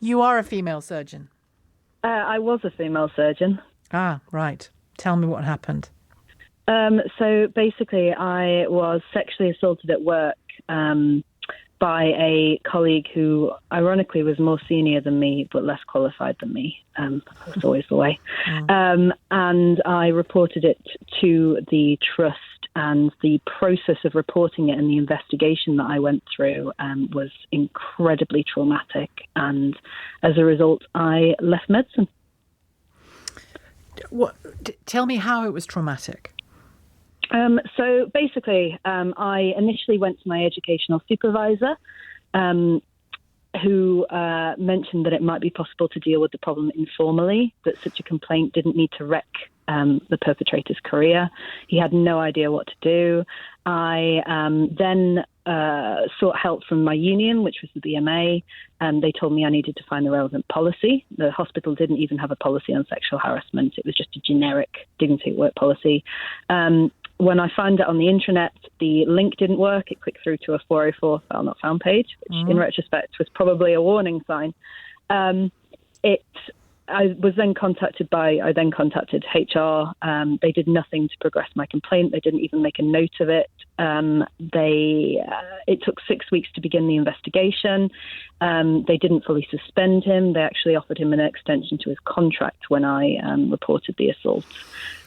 You are a female surgeon. I was a female surgeon. Ah, right. Tell me what happened. So basically, I was sexually assaulted at work by a colleague who, ironically, was more senior than me but less qualified than me. That's always the way. And I reported it to the trust, and the process of reporting it and the investigation that I went through was incredibly traumatic. And as a result, I left medicine. Tell me how it was traumatic. So basically, I initially went to my educational supervisor, who mentioned that it might be possible to deal with the problem informally, that such a complaint didn't need to wreck the perpetrator's career. He had no idea what to do. I then sought help from my union, which was the BMA, and they told me I needed to find the relevant policy. The hospital didn't even have a policy on sexual harassment. It was just a generic dignity at work policy. When I found it on the intranet, the link didn't work. It clicked through to a 404 file not found page, which in retrospect was probably a warning sign. I then contacted HR. They did nothing to progress my complaint. They didn't even make a note of it. It took 6 weeks to begin the investigation. They didn't fully suspend him. They actually offered him an extension to his contract when I reported the assault.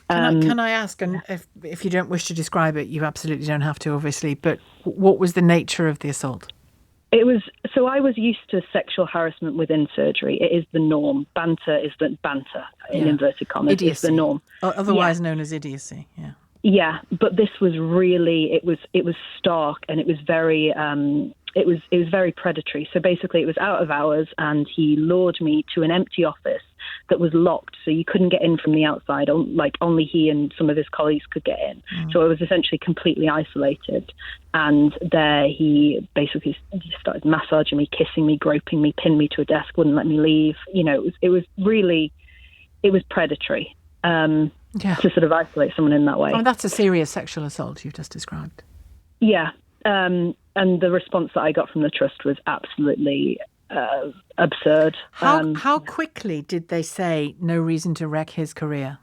Can I ask, and if you don't wish to describe it, you absolutely don't have to, obviously, but what was the nature of the assault? I was used to sexual harassment within surgery. It is the norm. Banter in inverted commas, idiocy is the norm. Otherwise known as idiocy, yeah. Yeah, but this was really, it was stark, and it was very very predatory. So basically it was out of hours, and he lured me to an empty office that was locked, so you couldn't get in from the outside. Like, only he and some of his colleagues could get in. So I was essentially completely isolated. And there he basically started massaging me, kissing me, groping me, pinned me to a desk, wouldn't let me leave. You know, it was predatory. To sort of isolate someone in that way. I mean, that's a serious sexual assault you've just described. Yeah. And the response that I got from the trust was absolutely absurd. How quickly did they say no reason to wreck his career?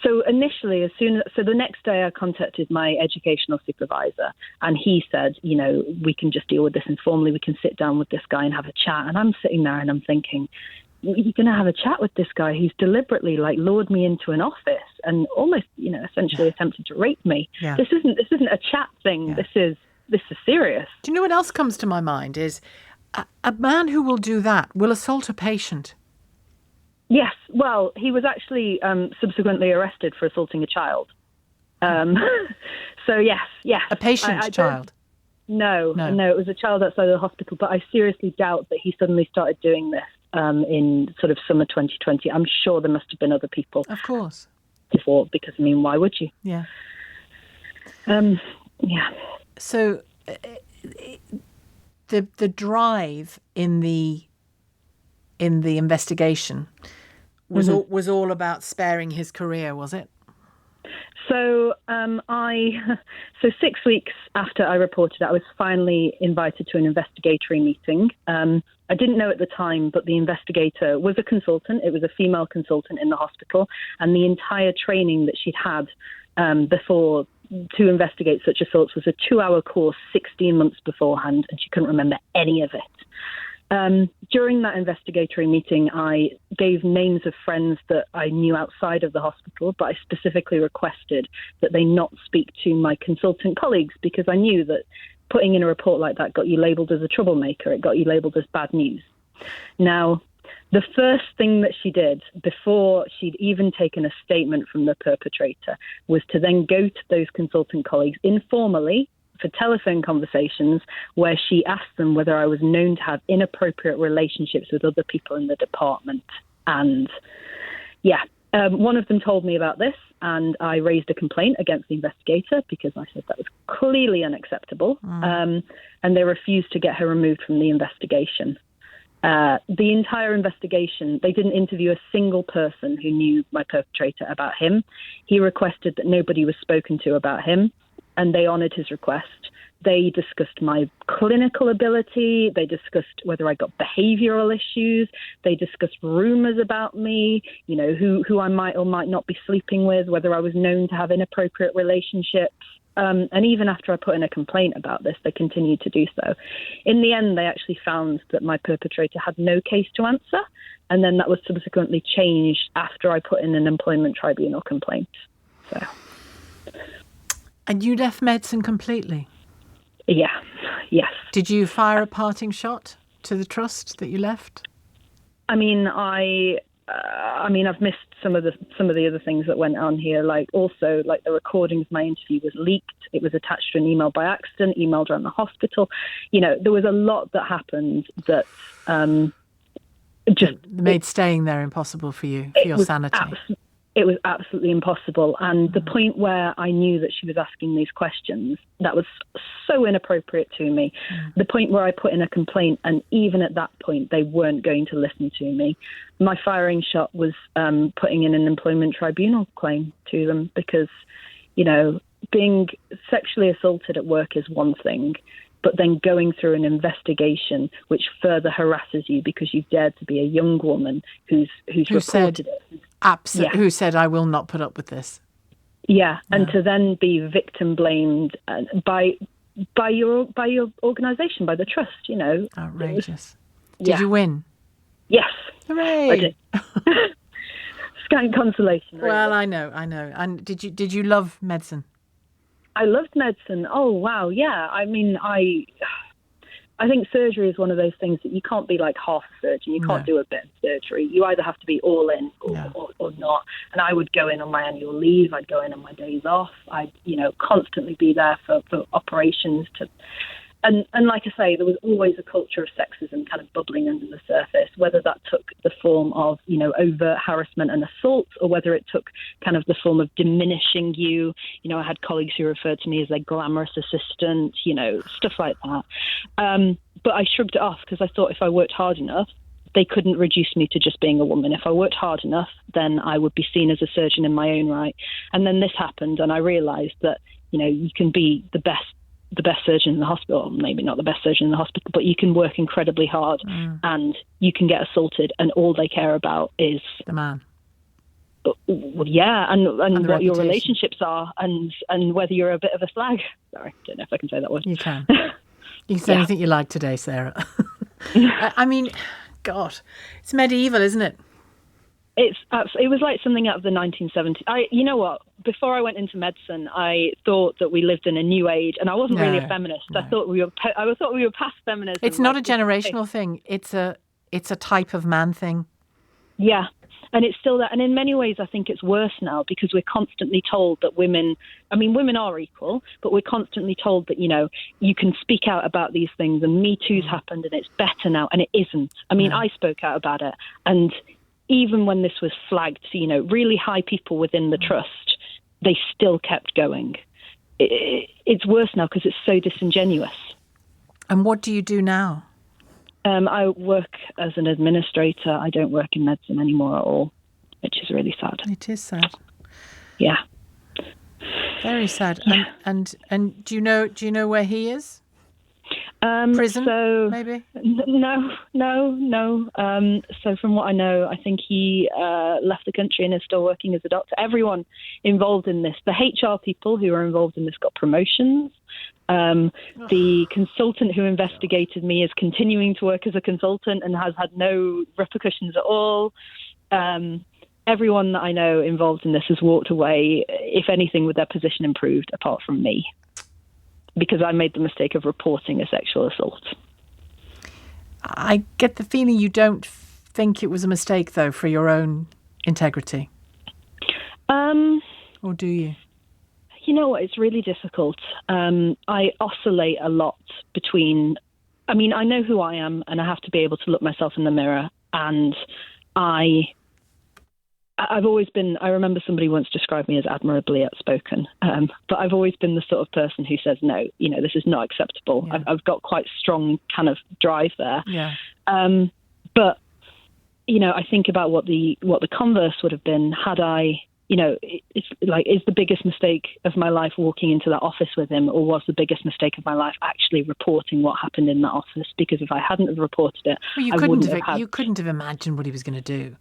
So initially, the next day I contacted my educational supervisor, and he said, you know, we can just deal with this informally. We can sit down with this guy and have a chat. And I'm sitting there and I'm thinking, you're going to have a chat with this guy who's deliberately lured me into an office and almost, essentially attempted to rape me. Yeah. This isn't a chat thing. Yeah. This is serious. Do you know what else comes to my mind is a man who will do that will assault a patient. Yes. Well, he was actually subsequently arrested for assaulting a child. So yes. A patient's child. No, it was a child outside of the hospital. But I seriously doubt that he suddenly started doing this in sort of summer 2020. I'm sure there must have been other people. Of course. Before, because, I mean, why would you? Yeah. Yeah. So the drive in the investigation was all about sparing his career, was it? So 6 weeks after I reported it, I was finally invited to an investigatory meeting. I didn't know at the time, but the investigator was a consultant. It was a female consultant in the hospital, and the entire training that she'd had before to investigate such assaults was a 2-hour course 16 months beforehand, and she couldn't remember any of it. During that investigatory meeting, I gave names of friends that I knew outside of the hospital, but I specifically requested that they not speak to my consultant colleagues, because I knew that putting in a report like that got you labelled as a troublemaker. It got you labelled as bad news. Now, the first thing that she did before she'd even taken a statement from the perpetrator was to then go to those consultant colleagues informally for telephone conversations where she asked them whether I was known to have inappropriate relationships with other people in the department. And one of them told me about this, and I raised a complaint against the investigator because I said that was clearly unacceptable. And they refused to get her removed from the investigation. The entire investigation, they didn't interview a single person who knew my perpetrator about him. He requested that nobody was spoken to about him, and they honoured his request. They discussed my clinical ability. They discussed whether I got behavioural issues. They discussed rumours about me, you know, who I might or might not be sleeping with, whether I was known to have inappropriate relationships. And even after I put in a complaint about this, they continued to do so. In the end, they actually found that my perpetrator had no case to answer. And then that was subsequently changed after I put in an employment tribunal complaint. So. And you left medicine completely? Yeah, yes. Did you fire a parting shot to the trust that you left? I mean, I've missed some of the other things that went on here. Like also, like the recording of my interview was leaked. It was attached to an email by accident, emailed around the hospital. You know, there was a lot that happened that just made staying there impossible for you, for your sanity. It was absolutely impossible. And the point where I knew that she was asking these questions, that was so inappropriate to me. The point where I put in a complaint, and even at that point, they weren't going to listen to me. My firing shot was putting in an employment tribunal claim to them because, you know, being sexually assaulted at work is one thing, but then going through an investigation which further harasses you because you've dared to be a young woman who reported it. Absolutely. Yeah. Who said, I will not put up with this. Yeah, and to then be victim blamed by your organisation, by the trust, you know. Outrageous. Did you win? Yes. Hooray. I did. Scant consolation. Really. Well, I know. And did you love medicine? I loved medicine. Oh, wow, yeah. I mean, I think surgery is one of those things that you can't be like half a surgeon. You can't do a bit of surgery. You either have to be all in or not. And I would go in on my annual leave. I'd go in on my days off. I'd, you know, constantly be there for operations to. And like I say, there was always a culture of sexism kind of bubbling under the surface, whether that took the form of, you know, overt harassment and assault, or whether it took kind of the form of diminishing you. You know, I had colleagues who referred to me as their glamorous assistant, you know, stuff like that. But I shrugged it off because I thought if I worked hard enough, they couldn't reduce me to just being a woman. If I worked hard enough, then I would be seen as a surgeon in my own right. And then this happened, and I realised that, you know, you can be the best surgeon in the hospital, maybe not the best surgeon in the hospital, but you can work incredibly hard and you can get assaulted, and all they care about is the man. Well, yeah, and what your relationships are, and whether you're a bit of a slag. Sorry, don't know if I can say that word. You can. You can say anything you like today, Sarah. I mean, God, it's medieval, isn't it? It was like something out of the 1970s. You know what? Before I went into medicine, I thought that we lived in a new age, and I wasn't really a feminist. No. I thought we were past feminism. It's not a generational thing. It's a type of man thing. Yeah, and it's still that. And in many ways, I think it's worse now because we're constantly told that women are equal, but we're constantly told that, you know, you can speak out about these things, and Me Too's happened, and it's better now, and it isn't. I mean, I spoke out about it, and even when this was flagged to, you know, really high people within the trust, they still kept going. It's worse now because it's so disingenuous. And what do you do now? I work as an administrator. I don't work in medicine anymore at all, which is really sad. It is sad. Yeah. Very sad. Yeah. And do you know where he is? Prison, so, maybe? No. So from what I know, I think he left the country and is still working as a doctor. Everyone involved in this, the HR people who are involved in this got promotions. The consultant who investigated me is continuing to work as a consultant and has had no repercussions at all. Everyone that I know involved in this has walked away, if anything, with their position improved, apart from me, because I made the mistake of reporting a sexual assault. I get the feeling you don't think it was a mistake, though, for your own integrity. Or do you? You know what? It's really difficult. I oscillate a lot between... I mean, I know who I am, and I have to be able to look myself in the mirror. And I've always been... I remember somebody once described me as admirably outspoken. But I've always been the sort of person who says, no, you know, this is not acceptable. Yeah. I've got quite strong kind of drive there. Yeah. But, you know, I think about what the converse would have been had I it's like, is the biggest mistake of my life walking into that office with him, or was the biggest mistake of my life actually reporting what happened in that office? Because if I hadn't have reported it, well, I wouldn't have had... You couldn't have imagined what he was going to do.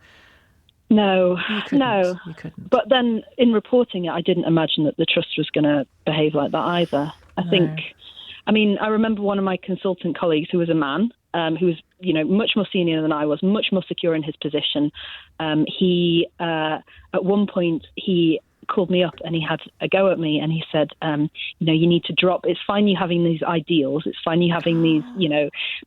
No, You couldn't. But then in reporting it, I didn't imagine that the trust was going to behave like that either. I remember one of my consultant colleagues, who was a man, who was, much more senior than I was, much more secure in his position. He at one point, he called me up and he had a go at me, and he said, you need to drop. It's fine you having these ideals. It's fine you having these,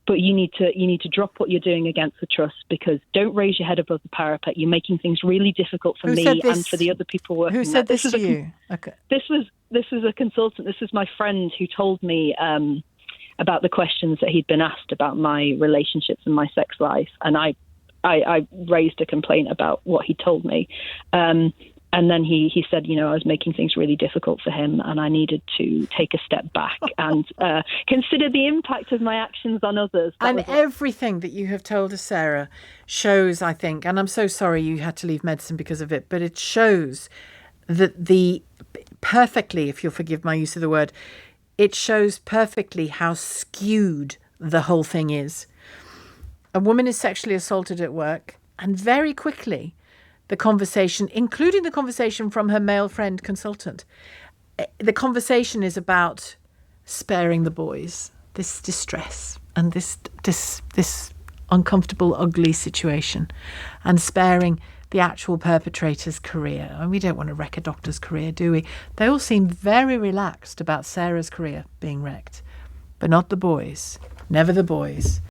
but you need to drop what you're doing against the trust, because don't raise your head above the parapet. You're making things really difficult for me and for the other people working. Who said this to you? Okay. This was a consultant. This was my friend who told me about the questions that he'd been asked about my relationships and my sex life, and I raised a complaint about what he told me. And then he said, I was making things really difficult for him, and I needed to take a step back and consider the impact of my actions on others. Everything that you have told us, Sarah, shows, I think, and I'm so sorry you had to leave medicine because of it, but it shows that perfectly, if you'll forgive my use of the word, it shows perfectly how skewed the whole thing is. A woman is sexually assaulted at work, and very quickly, the conversation, including the conversation from her male friend consultant, the conversation is about sparing the boys this distress and this uncomfortable, ugly situation, and sparing the actual perpetrator's career. And we don't want to wreck a doctor's career, do we? They all seem very relaxed about Sarah's career being wrecked, but not the boys. Never the boys.